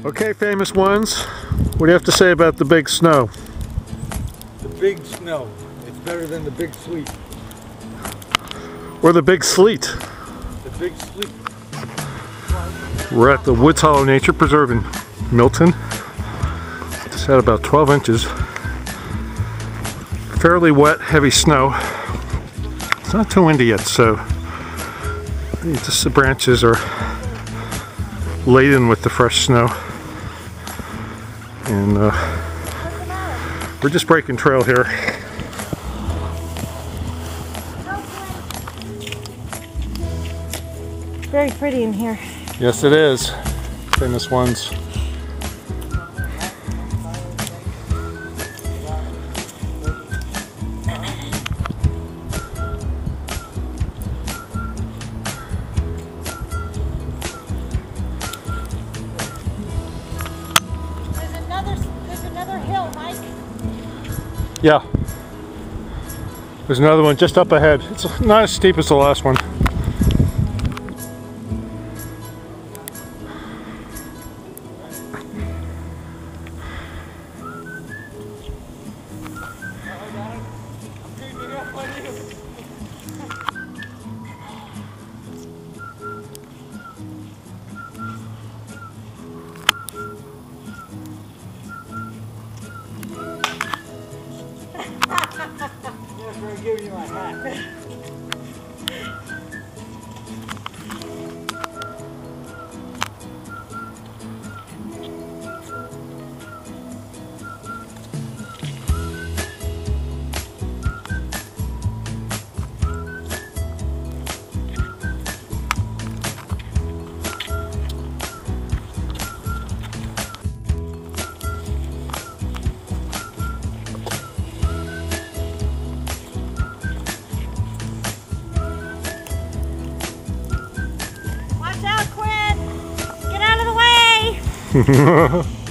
Okay, famous ones, what do you have to say about the big snow? The big snow. It's better than the big sleet. Or the big sleet. The big sleet. We're at the Woods Hollow Nature Preserve in Milton. Just had about 12 inches. Fairly wet, heavy snow. It's not too windy yet, so just the branches are laden with the fresh snow. And we're just breaking trail here. Very pretty in here. Yes, it is. Famous ones. There's another hill, Mike. Yeah. There's another one just up ahead. It's not as steep as the last one. I'll give you my hat. Watch out, Quinn! Get out of the way!